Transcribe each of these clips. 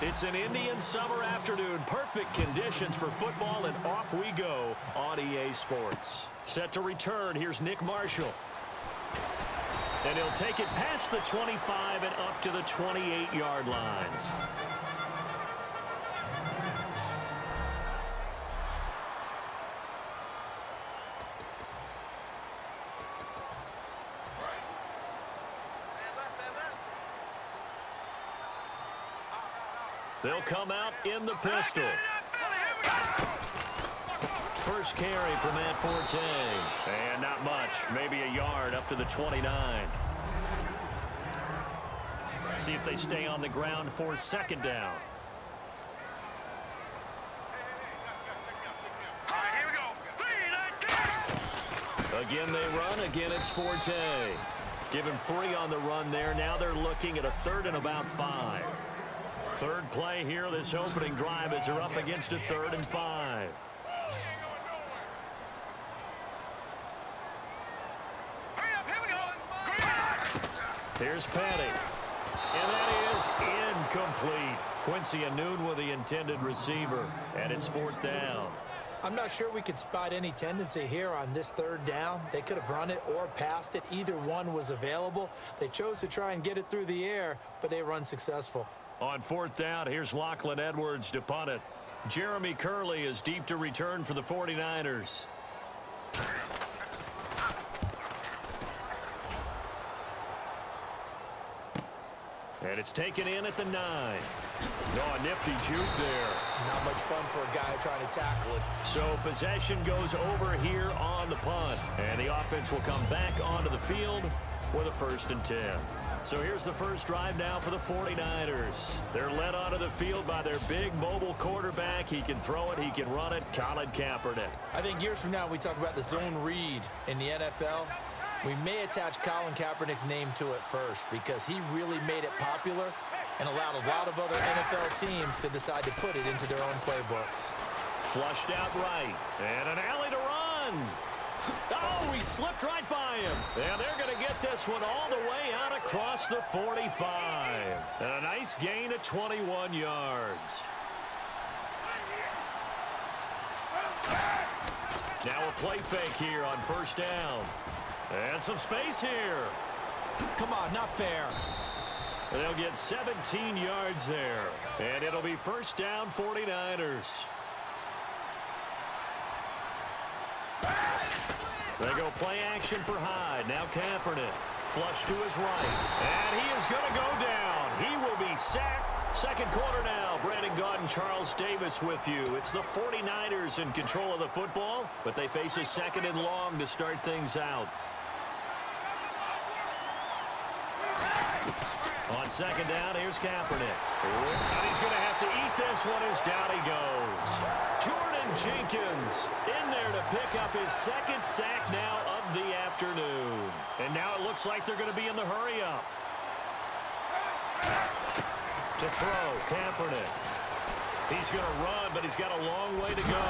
It's an Indian summer afternoon. Perfect conditions for football, and off we go on EA Sports. Set to return. Here's Nick Marshall. And he'll take it past the 25 and up to the 28-yard line. They'll come out in the pistol. First carry for Matt Forte. And not much. Maybe a yard up to the 29. See if they stay on the ground for second down. Again they run. Again it's Forte. Give him 3 on the run there. Now they're looking at a 3rd and about 5. Third play here this opening drive as they're up against a 3rd and 5. Here's Petty. And that is incomplete. Quincy Anoon with the intended receiver. And it's 4th down. I'm not sure we could spot any tendency here on this 3rd down. They could have run it or passed it. Either one was available. They chose to try and get it through the air, but they were unsuccessful. On 4th down, here's Lachlan Edwards to punt it. Jeremy Curley is deep to return for the 49ers. And it's taken in at the 9. Oh, a nifty juke there. Not much fun for a guy trying to tackle it. So possession goes over here on the punt. And the offense will come back onto the field with a 1st and 10. So here's the first drive now for the 49ers. They're led onto the field by their big mobile quarterback. He can throw it, he can run it, Colin Kaepernick. I think years from now we talk about the zone read in the NFL. We may attach Colin Kaepernick's name to it first because he really made it popular and allowed a lot of other NFL teams to decide to put it into their own playbooks. Flushed out right, and an alley to run. Oh, he slipped right by him. And they're going to get this one all the way out across the 45. And a nice gain of 21 yards. Now a play fake here on 1st down. And some space here. Come on, not fair. And they'll get 17 yards there. And it'll be 1st down 49ers. They go play action for Hyde. Now Kaepernick. Flush to his right. And he is going to go down. He will be sacked. Second quarter now. Brandon Gaudin, Charles Davis with you. It's the 49ers in control of the football, but they face a 2nd and long to start things out. On 2nd down, here's Kaepernick. And he's going to have to eat this one as down he goes. Jordan Jenkins in there to pick up his 2nd sack now of the afternoon. And now it looks like they're going to be in the hurry-up. To throw, Kaepernick. He's going to run, but he's got a long way to go.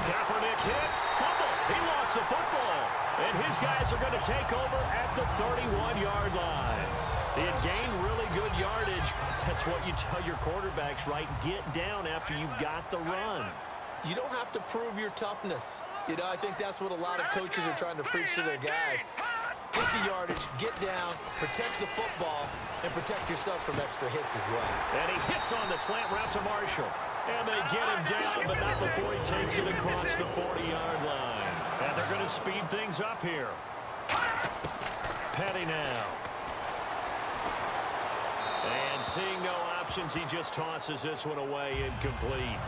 Kaepernick hit, fumble. He lost the football. And his guys are going to take over at the 31-yard line. He had gained really good yardage. That's what you tell your quarterbacks, right? Get down after you've got the run. You don't have to prove your toughness. You know, I think that's what a lot of coaches are trying to preach to their guys. Get the yardage, get down, protect the football, and protect yourself from extra hits as well. And he hits on the slant route to Marshall. And they get him down, but not before he takes it across the 40-yard line. And they're going to speed things up here. Petty now. And seeing no options, he just tosses this one away, incomplete.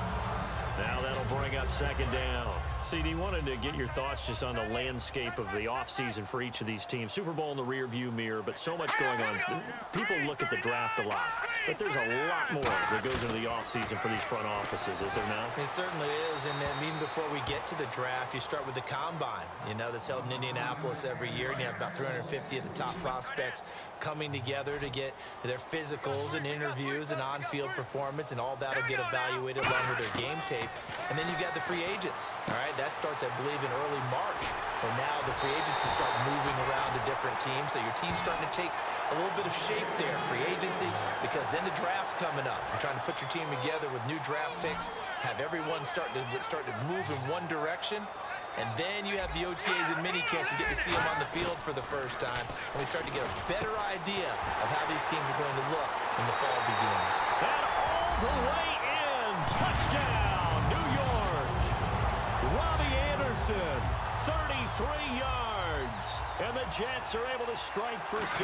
Now that'll bring up 2nd down. CD, wanted to get your thoughts just on the landscape of the offseason for each of these teams. Super Bowl in the rearview mirror, but so much going on. People look at the draft a lot, but there's a lot more that goes into the offseason for these front offices, is there not? It certainly is, and then even before we get to the draft, you start with the Combine, you know, that's held in Indianapolis every year, and you have about 350 of the top prospects coming together to get their physicals and interviews and on-field performance, and all that will get evaluated along with their game tape. And then you got the free agents, all right? right? That starts, I believe, in early March, where now the free agents can start moving around to different teams. So your team's starting to take a little bit of shape there, free agency, because then the draft's coming up. You're trying to put your team together with new draft picks, have everyone start to move in one direction. And then you have the OTAs and minicamps. You get to see them on the field for the first time. And we start to get a better idea of how these teams are going to look when the fall begins. And all the way in. Touchdown, New York. Robbie Anderson, 33 yards. And the Jets are able to strike for 6.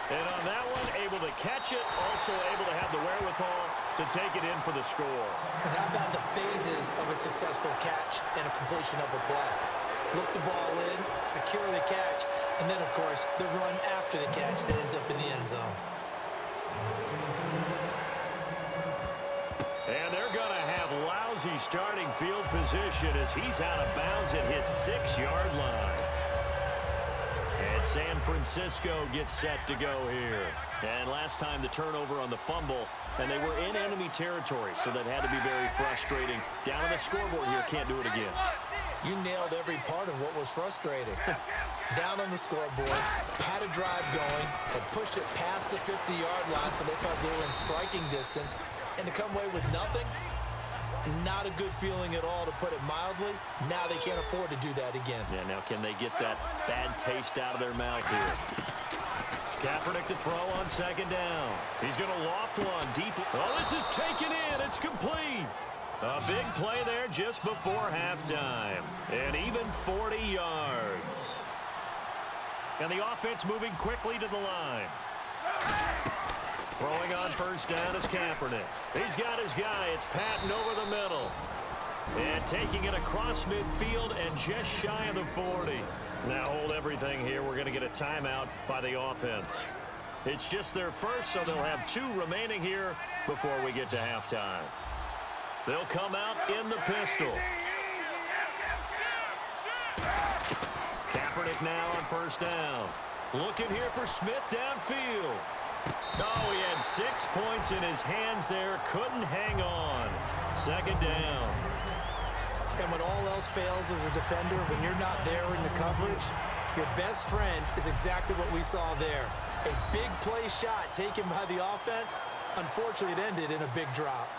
And on that one, able to catch it, also able to have the wherewithal to take it in for the score. And how about the phases of a successful catch and a completion of a play? Look the ball in, secure the catch, and then, of course, the run after the catch that ends up in the end zone. And they're going to have lousy starting field position as he's out of bounds at his 6-yard line. And San Francisco gets set to go here. And last time the turnover on the fumble, and they were in enemy territory, so that had to be very frustrating. Down on the scoreboard here, can't do it again. You nailed every part of what was frustrating. Down on the scoreboard, had a drive going, had pushed it past the 50-yard line, so they thought they were in striking distance, and to come away with nothing, not a good feeling at all, to put it mildly. Now they can't afford to do that again. Yeah, now can they get that bad taste out of their mouth here? Kaepernick to throw on 2nd down. He's going to loft one deep. Oh, this is taken in. It's complete. A big play there just before halftime. And even 40 yards. And the offense moving quickly to the line. Throwing on 1st down is Kaepernick. He's got his guy. It's Patton over the middle. And taking it across midfield and just shy of the 40. Now hold everything here. We're going to get a timeout by the offense. It's just their first, so they'll have 2 remaining here before we get to halftime. They'll come out in the pistol. Kaepernick now on 1st down. Looking here for Smith downfield. Oh, he had 6 points in his hands there. Couldn't hang on. 2nd down. And when all else fails as a defender, when you're not there in the coverage, your best friend is exactly what we saw there. A big play shot taken by the offense. Unfortunately, it ended in a big drop.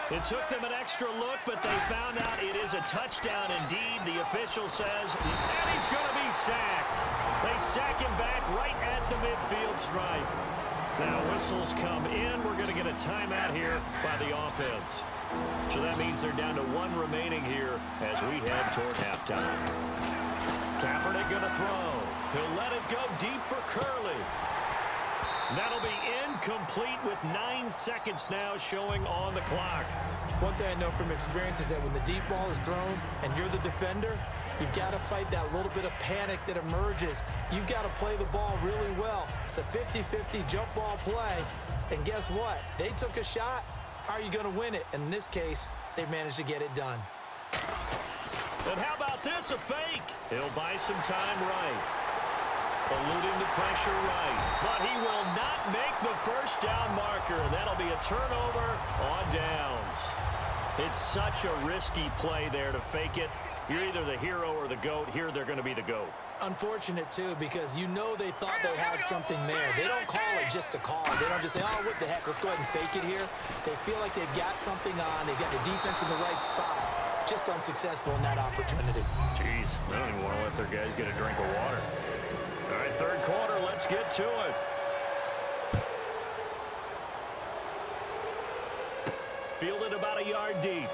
It took them an extra look, but they found out it is a touchdown indeed. The official says, and he's going to be sacked. They sack him back right at the midfield stripe. Now whistles come in. We're going to get a timeout here by the offense. So that means they're down to 1 remaining here as we head toward halftime. Kaepernick going to throw. He'll let it go deep for Curley. That'll be incomplete with 9 seconds now showing on the clock. One thing I know from experience is that when the deep ball is thrown and you're the defender, you've got to fight that little bit of panic that emerges. You've got to play the ball really well. It's a 50-50 jump ball play. And guess what? They took a shot. How are you going to win it? And in this case, they've managed to get it done. And how about this? A fake. He'll buy some time right. Eluding the pressure right. But he will not make the 1st down marker. That'll be a turnover on downs. It's such a risky play there to fake it. You're either the hero or the GOAT. Here they're going to be the GOAT. Unfortunate, too, because you know they thought they had something there. They don't call it just to call it. They don't just say, oh, what the heck, let's go ahead and fake it here. They feel like they've got something on. They've got the defense in the right spot. Just unsuccessful in that opportunity. Jeez, I don't even want to let their guys get a drink of water. All right, 3rd quarter, let's get to it. Fielded about a yard deep.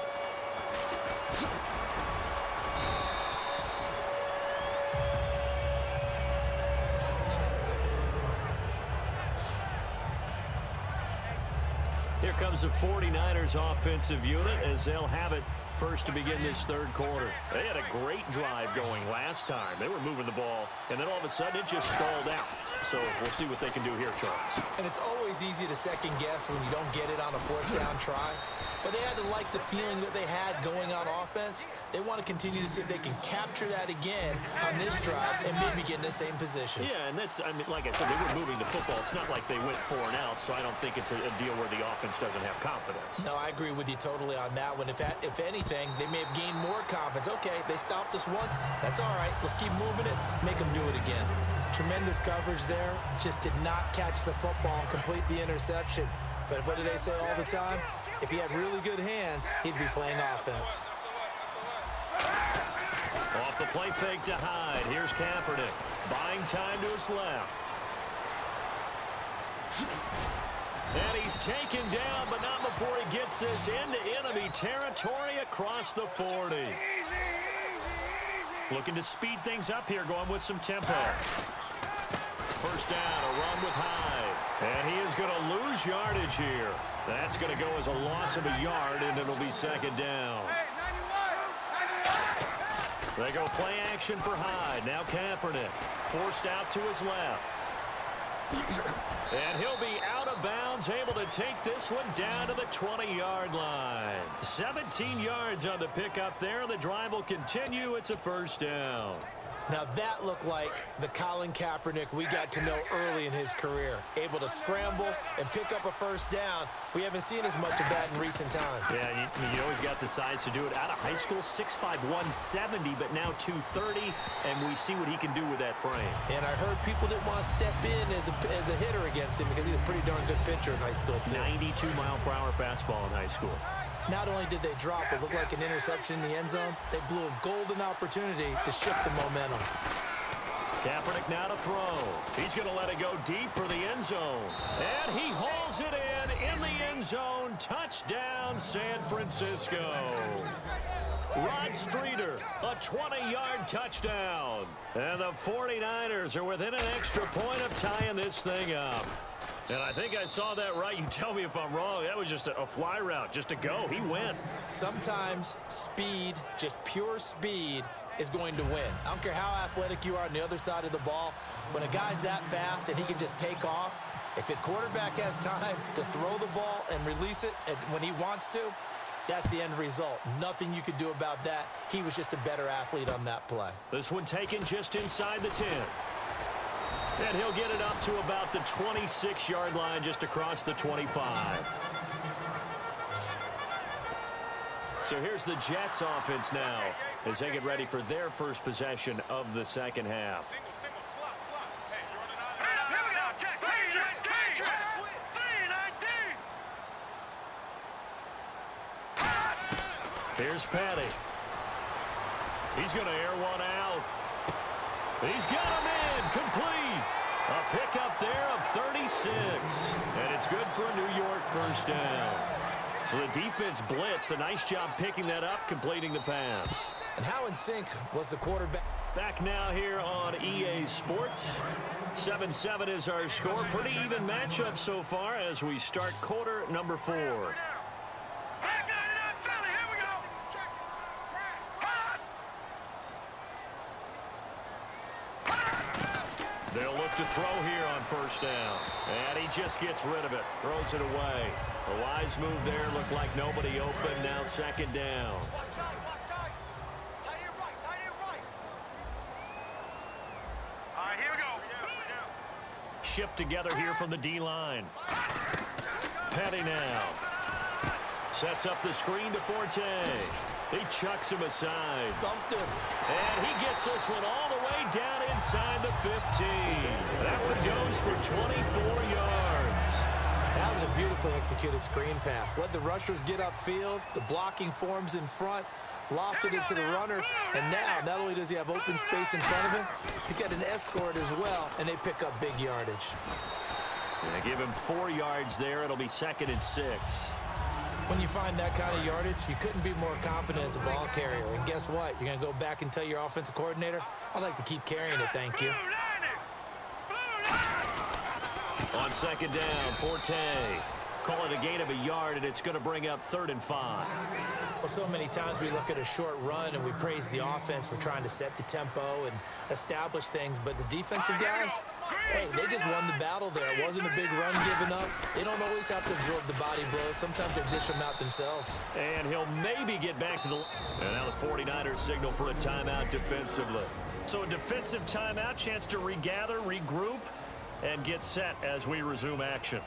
Here comes the 49ers offensive unit as they'll have it first to begin this third quarter. They had a great drive going last time. They were moving the ball, and then all of a sudden it just stalled out. So we'll see what they can do here, Charles. And it's always easy to second guess when you don't get it on a fourth down try. But they had to like the feeling that they had going on offense. They want to continue to see if they can capture that again on this drive and maybe get in the same position. Yeah, and that's, I mean, like I said, they were moving the football. It's not like they went 4 and out, so I don't think it's a deal where the offense doesn't have confidence. No, I agree with you totally on that one. If anything, they may have gained more confidence. Okay, they stopped us once. That's all right. Let's keep moving it. Make them do it again. Tremendous coverage there. Just did not catch the football and complete the interception. But what do they say all the time? If he had really good hands, he'd be playing offense. Off the play fake to Hyde. Here's Kaepernick. Buying time to his left. And he's taken down, but not before he gets this into enemy territory across the 40. Looking to speed things up here, going with some tempo. First down, a run with Hyde. And he is going to lose yardage here. That's going to go as a loss of a yard, and it'll be second down. They go play action for Hyde. Now Kaepernick forced out to his left. And he'll be out of bounds, able to take this one down to the 20-yard line. 17 yards on the pickup there. The drive will continue. It's a first down. Now that looked like the Colin Kaepernick we got to know early in his career. Able to scramble and pick up a first down. We haven't seen as much of that in recent times. Yeah, you always got the size to do it. Out of high school, 6'5", 170, but now 230, and we see what he can do with that frame. And I heard people didn't want to step in as a hitter against him because he's a pretty darn good pitcher in high school, too. 92-mile-per-hour fastball in high school. Not only did they drop what looked like an interception in the end zone, they blew a golden opportunity to shift the momentum. Kaepernick now to throw. He's going to let it go deep for the end zone. And he hauls it in the end zone. Touchdown, San Francisco. Rod Streeter, a 20-yard touchdown. And the 49ers are within an extra point of tying this thing up. And I think I saw that right. You tell me if I'm wrong. That was just a fly route, just to go. He went. Sometimes speed, just pure speed, is going to win. I don't care how athletic you are on the other side of the ball. When a guy's that fast and he can just take off, if the quarterback has time to throw the ball and release it when he wants to, that's the end result. Nothing you could do about that. He was just a better athlete on that play. This one taken just inside the 10. And he'll get it up to about the 26-yard line, just across the 25. So here's the Jets offense now as they get ready for their first possession of the second half. Here's Petty. He's going to air one out. He's got him in, complete. A pickup there of 36. And it's good for a New York first down. So the defense blitzed. A nice job picking that up, completing the pass. And how in sync was the quarterback? Back now here on EA Sports. 7-7 is our score. Pretty even matchup so far as we start quarter number 4. They'll look to throw here on first down. And he just gets rid of it. Throws it away. A wise move there. Looked like nobody open. Now second down. All right, here we go. Shift together here from the D-line. Petty now. Sets up the screen to Forte. He chucks him aside. Dumped him. And he gets this one all the way down inside the 15. That one goes for 24 yards. That was a beautifully executed screen pass. Let the rushers get upfield. The blocking forms in front. Lofted it to the runner. And now, not only does he have open space in front of him, he's got an escort as well, and they pick up big yardage. And they give him 4 yards there. It'll be 2nd and 6. When you find that kind of yardage, you couldn't be more confident as a ball carrier. And guess what? You're going to go back and tell your offensive coordinator, I'd like to keep carrying it, thank you. On second down, Forte. Call it a gain of a yard, and it's going to bring up 3rd and 5. Well, so many times we look at a short run and we praise the offense for trying to set the tempo and establish things, but the defensive guys, hey, they just won the battle there. It wasn't a big run given up. They don't always have to absorb the body blows. Sometimes they dish them out themselves. And he'll maybe get back to the... And now the 49ers signal for a timeout defensively. So a defensive timeout, chance to regather, regroup, and get set as we resume action.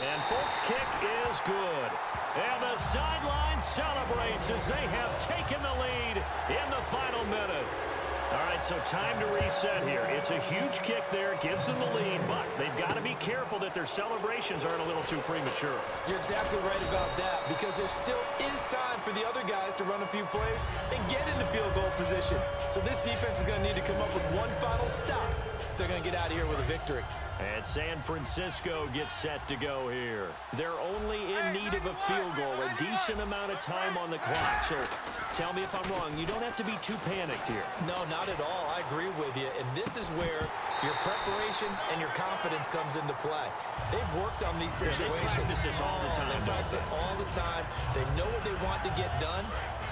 And Folks' kick is good. And the sideline celebrates as they have taken the lead in the final minute. All right, so time to reset here. It's a huge kick there, gives them the lead, but they've got to be careful that their celebrations aren't a little too premature. You're exactly right about that, because there still is time for the other guys to run a few plays and get into field goal position. So this defense is going to need to come up with one final stop if they're going to get out of here with a victory. And San Francisco gets set to go here. They're only in need of a field goal, a decent amount of time on the clock. So tell me if I'm wrong. You don't have to be too panicked here. No, not at all. I agree with you. And this is where your preparation and your confidence comes into play. They've worked on these situations. They practice this all the time. They practice it all the time. They know what they want to get done.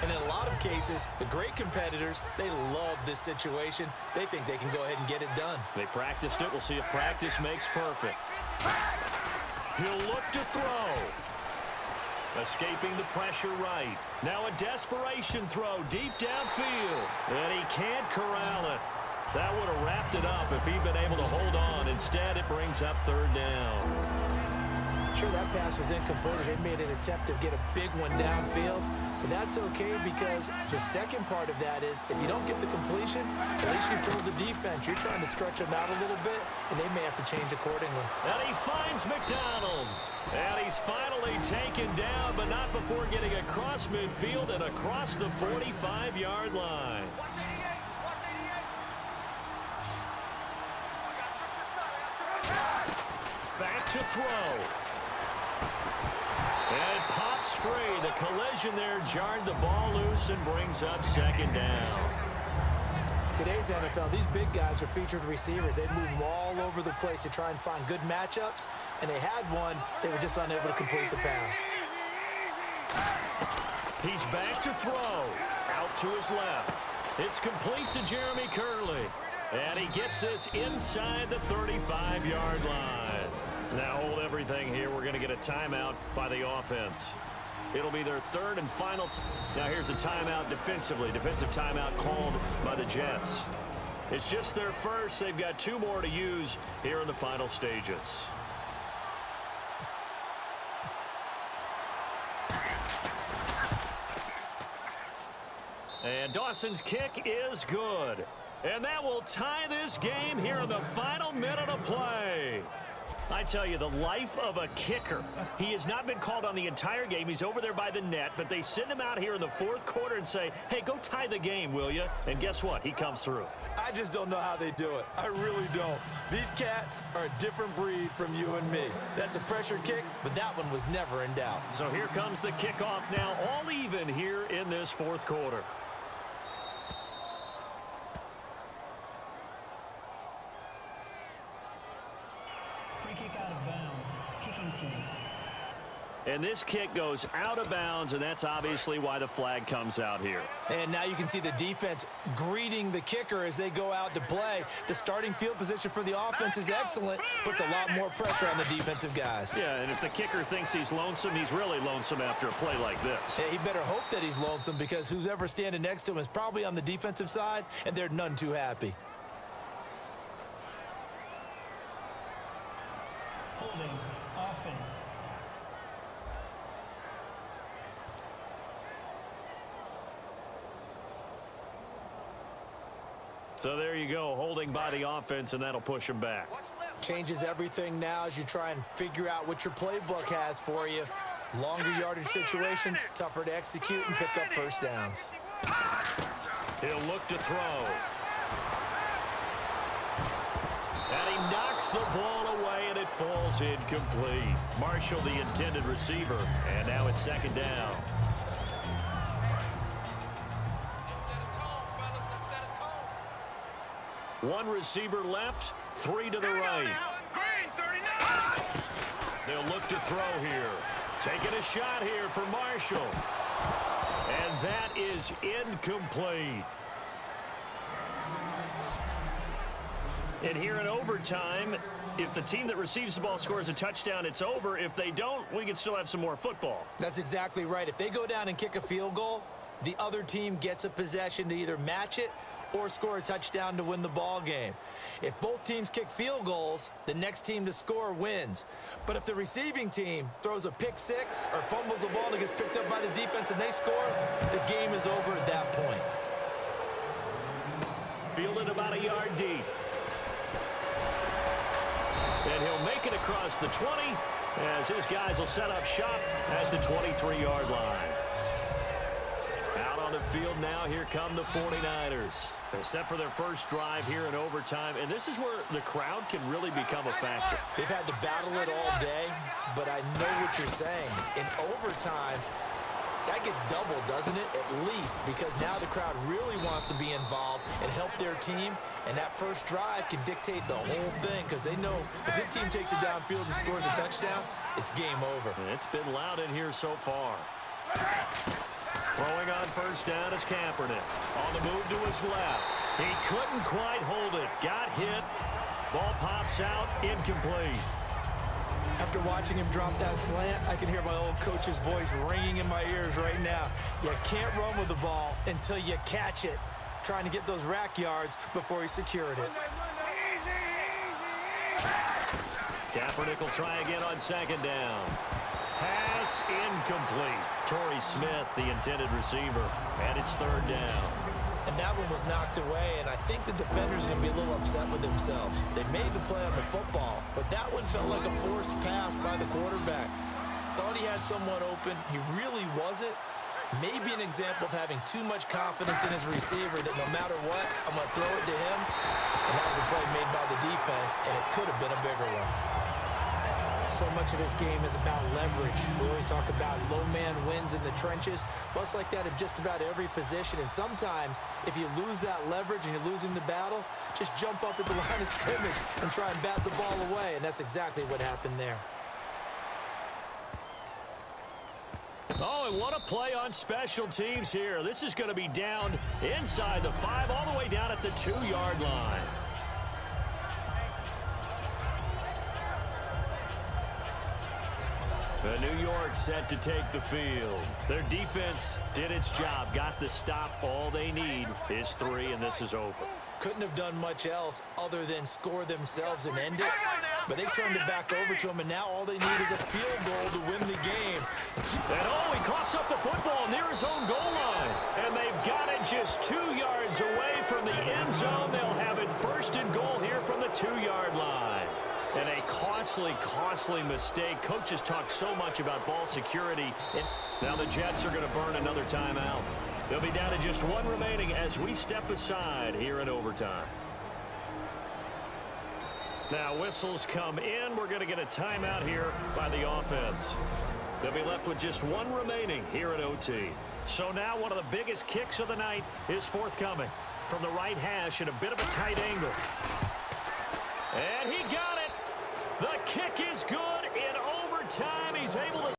And in a lot of cases, the great competitors, they love this situation. They think they can go ahead and get it done. They practiced it. We'll see if practice makes perfect. He'll look to throw. Escaping the pressure right. Now a desperation throw deep downfield. And he can't corral it. That would have wrapped it up if he'd been able to hold on. Instead, it brings up 3rd down. Sure, that pass was incomplete as they made an attempt to get a big one downfield. But that's okay, because the second part of that is if you don't get the completion, at least you told the defense you're trying to stretch them out a little bit, and they may have to change accordingly. And he finds McDonald. And he's finally taken down, but not before getting across midfield and across the 45-yard line. Back to throw. And it pops free. The collision there jarred the ball loose and brings up 2nd down. Today's NFL, these big guys are featured receivers. They move them all over the place to try and find good matchups, and they had one. They were just unable to complete the pass. He's back to throw. Out to his left. It's complete to Jeremy Curley. And he gets this inside the 35-yard line. Now hold everything here. We're going to get a timeout by the offense. It'll be their 3rd and final. Now here's a timeout defensively. Defensive timeout called by the Jets. It's just their first. They've got 2 more to use here in the final stages. And Dawson's kick is good. And that will tie this game here in the final minute of play. I tell you, the life of a kicker. He has not been called on the entire game. He's over there by the net, but they send him out here in the 4th quarter and say, hey, go tie the game, will you? And guess what? He comes through. I just don't know how they do it. I really don't. These cats are a different breed from you and me. That's a pressure kick, but that one was never in doubt. So here comes the kickoff now, all even here in this 4th quarter. Free kick out of bounds. Kicking team. And this kick goes out of bounds, and that's obviously why the flag comes out here. And now you can see the defense greeting the kicker as they go out to play. The starting field position for the offense is excellent, puts a lot more pressure on the defensive guys. Yeah, and if the kicker thinks he's lonesome, he's really lonesome after a play like this. He better hope that he's lonesome, because who's ever standing next to him is probably on the defensive side, and they're none too happy. Holding. Offense. So there you go, holding by the offense, and that'll push him back. Changes everything now as you try and figure out what your playbook has for you. Longer yardage situations, tougher to execute and pick up first downs. He'll look to throw. And he knocks the ball away, and it falls incomplete. Marshall, the intended receiver, and now it's 2nd down. One receiver left, 3 to the right. Green, 39. They'll look to throw here. Taking a shot here for Marshall. And that is incomplete. And here in overtime, if the team that receives the ball scores a touchdown, it's over. If they don't, we can still have some more football. That's exactly right. If they go down and kick a field goal, the other team gets a possession to either match it or score a touchdown to win the ball game. If both teams kick field goals, the next team to score wins. But if the receiving team throws a pick six or fumbles the ball and it gets picked up by the defense and they score, the game is over at that point. Fielded about a yard deep. And he'll make it across the 20 as his guys will set up shop at the 23-yard line. Out on the field now, here come the 49ers. They set for their first drive here in overtime, and this is where the crowd can really become a factor. They've had to battle it all day, but I know what you're saying. In overtime, that gets doubled, doesn't it? At least, because now the crowd really wants to be involved and help their team, and that first drive can dictate the whole thing because they know if this team takes it downfield and scores a touchdown, it's game over. And it's been loud in here so far. Throwing on first down is Kaepernick. On the move to his left. He couldn't quite hold it. Got hit. Ball pops out. Incomplete. After watching him drop that slant, I can hear my old coach's voice ringing in my ears right now. You can't run with the ball until you catch it. Trying to get those rack yards before he secured it. Kaepernick will try again on second down. Pass incomplete. Torrey Smith, the intended receiver, and it's third down. And that one was knocked away, and I think the defender's going to be a little upset with themselves. They made the play on the football, but that one felt like a forced pass by the quarterback. Thought he had someone open. He really wasn't. Maybe an example of having too much confidence in his receiver that no matter what, I'm going to throw it to him. And that was a play made by the defense, and it could have been a bigger one. So much of this game is about leverage. We always talk about low man wins in the trenches. Well, it's like that at just about every position. And sometimes, if you lose that leverage and you're losing the battle, just jump up at the line of scrimmage and try and bat the ball away. And that's exactly what happened there. Oh, and what a play on special teams here. This is going to be down inside the 5, all the way down at the 2-yard line. The New York set to take the field. Their defense did its job, got the stop. All they need is 3, and this is over. Couldn't have done much else other than score themselves and end it. But they turned it back over to him, and now all they need is a field goal to win the game. And oh, he coughs up the football near his own goal line. And they've got it just 2 yards away from the end zone. They'll have it first and goal here from the 2-yard line. And a costly mistake. Coaches talk so much about ball security. And now the Jets are going to burn another timeout. They'll be down to just 1 remaining as we step aside here in overtime. Now whistles come in. We're going to get a timeout here by the offense. They'll be left with just 1 remaining here at OT. So now one of the biggest kicks of the night is forthcoming from the right hash at a bit of a tight angle. And he got it. The kick is good in overtime. He's able to